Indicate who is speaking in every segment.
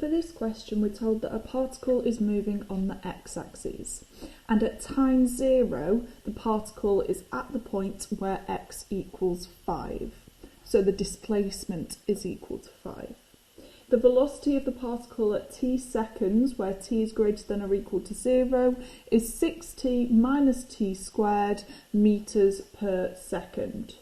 Speaker 1: For this question, we're told that a particle is moving on the x-axis, and at time 0, the particle is at the point where x equals 5. So the displacement is equal to 5. The velocity of the particle at t seconds, where t is greater than or equal to 0, is 6t minus t squared meters per second.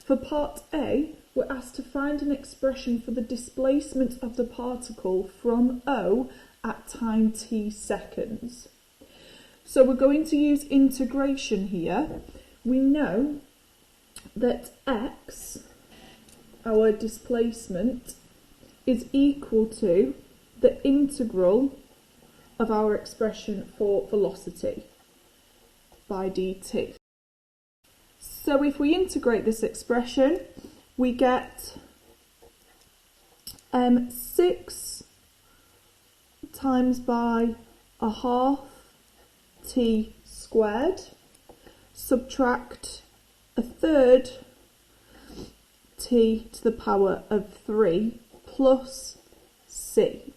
Speaker 1: For part A, we're asked to find an expression for the displacement of the particle from O at time t seconds. So we're going to use integration here. We know that x, our displacement, is equal to the integral of our expression for velocity by dt. So if we integrate this expression, we get 6 times by a half t squared, subtract a third t to the power of 3 plus c.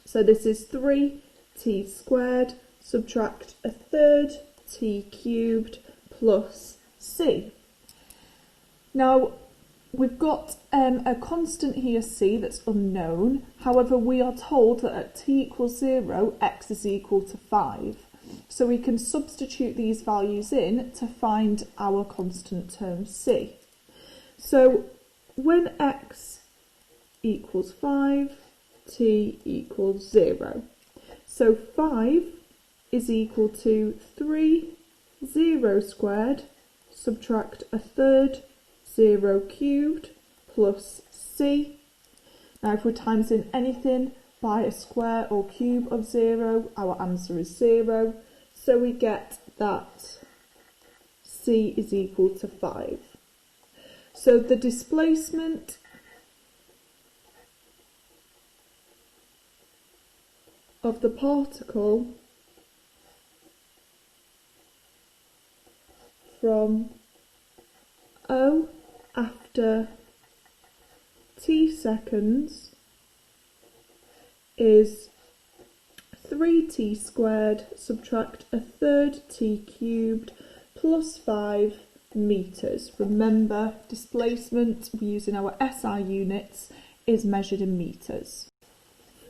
Speaker 1: So this is 3t squared, subtract a third t cubed plus c. Now, we've got a constant here, c, that's unknown. However, we are told that at t equals 0, x is equal to 5. So we can substitute these values in to find our constant term c. So when x equals 5, t equals 0. So 5 is equal to 3 0 squared, subtract a third 0 cubed plus c. Now if we times in anything by a square or cube of 0, our answer is 0. So we get that c is equal to 5. So the displacement of the particle from O after t seconds is 3t squared, subtract a third t cubed plus 5 meters. Remember, displacement, we're using our SI units, is measured in meters.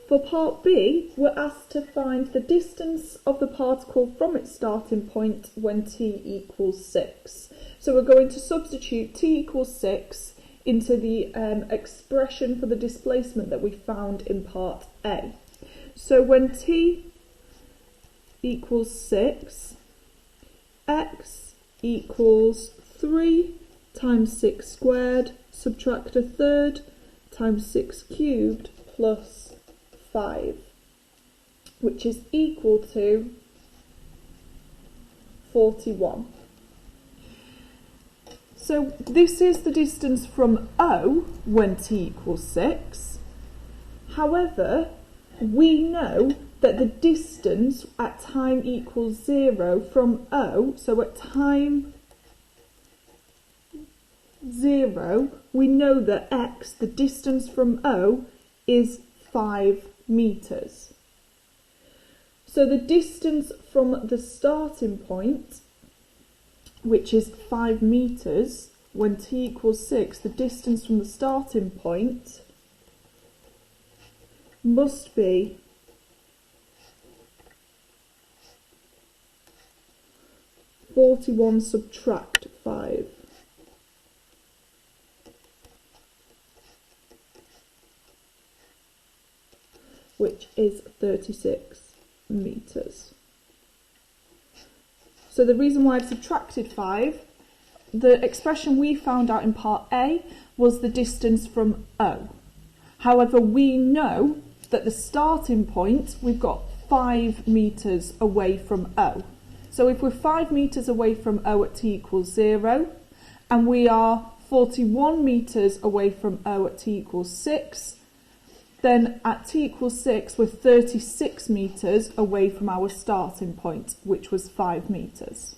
Speaker 1: For part B, we're asked to find the distance of the particle from its starting point when t equals 6. So we're going to substitute t equals 6 into the expression for the displacement that we found in part A. So when t equals 6, x equals 3 times 6 squared, subtract a third times 6 cubed plus 5, which is equal to 41. So this is the distance from O when t equals 6. However, we know that the distance at time equals 0 from O, so at time 0, we know that x, the distance from O, is 5 meters. So the distance from the starting point, which is 5 meters, when t equals 6, the distance from the starting point must be 41 subtract 5. Which is 36 meters. So the reason why I've subtracted 5, the expression we found out in part A was the distance from O. However, we know that the starting point, we've got 5 meters away from O. So if we're 5 meters away from O at t equals 0, and we are 41 meters away from O at t equals 6, then at t equals 6, we're 36 meters away from our starting point, which was 5 meters.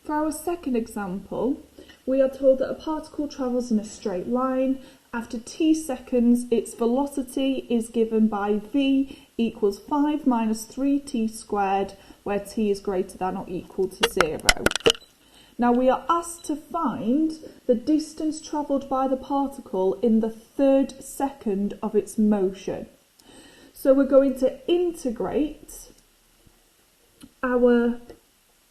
Speaker 1: For our second example, we are told that a particle travels in a straight line After t seconds, its velocity is given by v equals 5 minus 3t squared, where t is greater than or equal to 0. Now we are asked to find the distance travelled by the particle in the 3rd second of its motion. So we're going to integrate our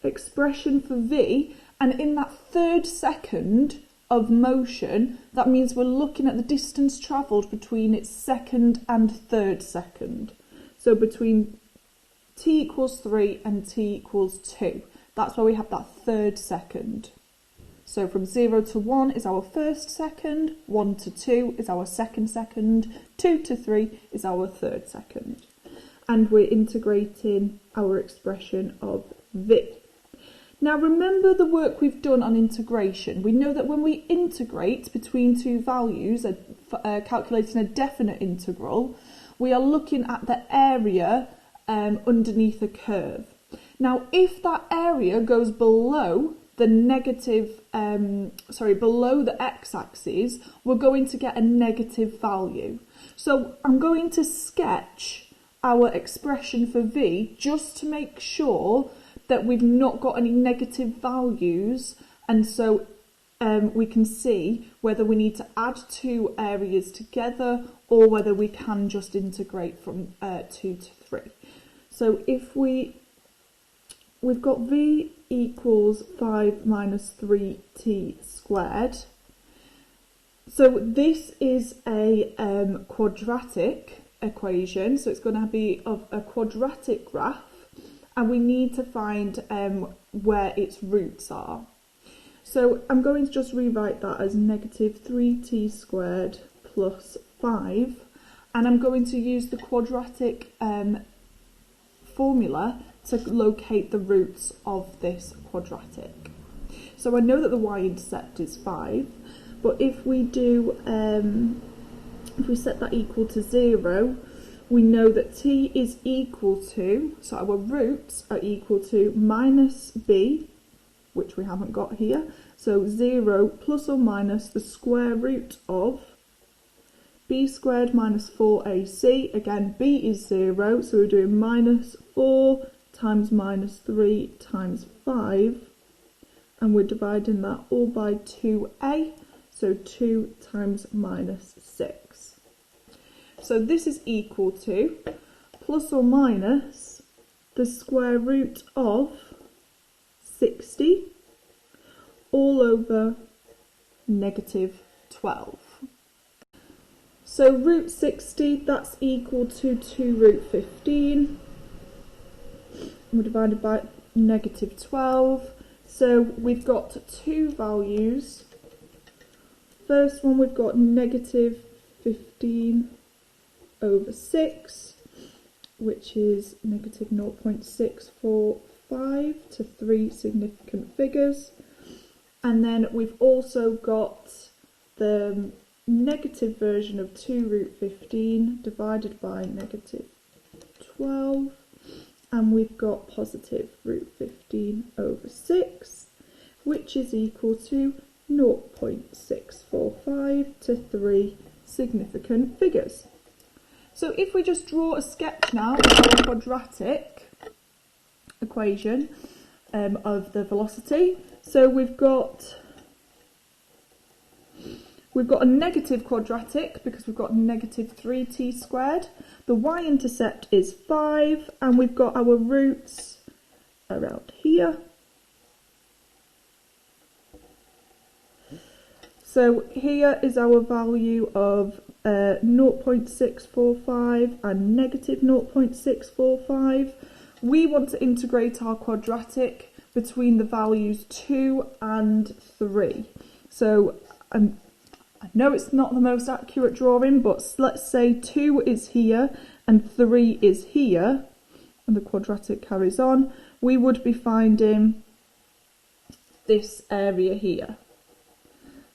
Speaker 1: expression for v, and in that 3rd second of motion, that means we're looking at the distance travelled between its 2nd and 3rd second. So between t equals 3 and t equals 2. That's why we have that 3rd second. So from 0 to 1 is our 1st second, 1 to 2 is our 2nd second, 2 to 3 is our 3rd second. And we're integrating our expression of v. Now remember the work we've done on integration. We know that when we integrate between two values, calculating a definite integral, we are looking at the area underneath a curve. Now if that area goes below the below the x-axis, we're going to get a negative value. So I'm going to sketch our expression for v just to make sure that we've not got any negative values, and so we can see whether we need to add two areas together or whether we can just integrate from 2 to 3. So if we've got v equals 5 minus 3t squared. So this is a quadratic equation, so it's going to be of a quadratic graph, and we need to find where its roots are. So I'm going to just rewrite that as negative 3t squared plus 5, and I'm going to use the quadratic formula to locate the roots of this quadratic. So I know that the y-intercept is 5, but if we do, if we set that equal to 0, we know that t is equal to, so our roots are equal to minus b, which we haven't got here, so 0 plus or minus the square root of b squared minus 4ac, again b is 0, so we're doing minus 4 times minus 3 times 5, and we're dividing that all by 2a, so 2 times minus 6. So this is equal to plus or minus the square root of 60 all over negative 12. So root 60, that's equal to 2 root 15. We're divided by negative 12. So we've got two values. First one, we've got negative 15 over 6, which is negative 0.645 to 3 significant figures. And then we've also got the negative version of 2 root 15 divided by negative 12. And we've got positive root 15 over 6, which is equal to 0.645 to 3 significant figures. So if we just draw a sketch now of our quadratic equation of the velocity, so we've got a negative quadratic because we've got negative 3t squared. The y-intercept is 5, and we've got our roots around here. So here is our value of 0.645 and negative 0.645. We want to integrate our quadratic between the values 2 and 3. So I know it's not the most accurate drawing, but let's say 2 is here and 3 is here, and the quadratic carries on. We would be finding this area here.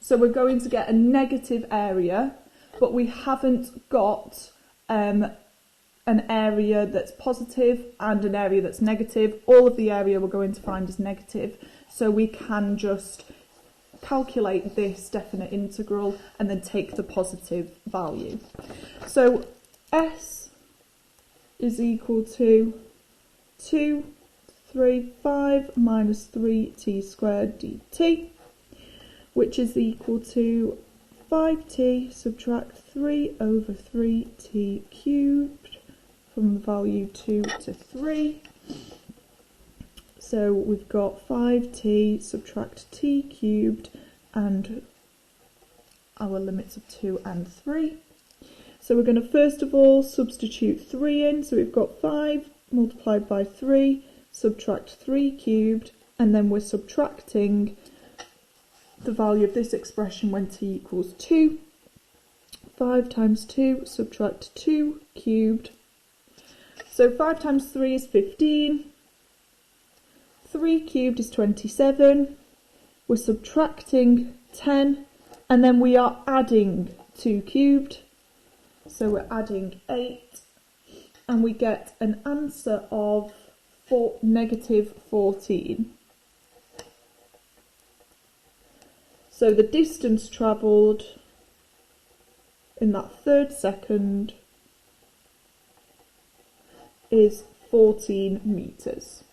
Speaker 1: So we're going to get a negative area, but we haven't got an area that's positive and an area that's negative. All of the area we're going to find is negative, so we can just calculate this definite integral and then take the positive value. So S is equal to 235 minus 3t squared dt, which is equal to 5t subtract 3 over 3t cubed from the value 2 to 3. So we've got 5t subtract t cubed and our limits of 2 and 3. So we're going to first of all substitute 3 in. So we've got 5 multiplied by 3, subtract 3 cubed, and then we're subtracting the value of this expression when t equals 2. 5 times 2, subtract 2 cubed. So 5 times 3 is 15. 3 cubed is 27. We're subtracting 10, and then we are adding 2 cubed. So we're adding 8, and we get an answer of negative 14. So the distance travelled in that third second is 14 metres.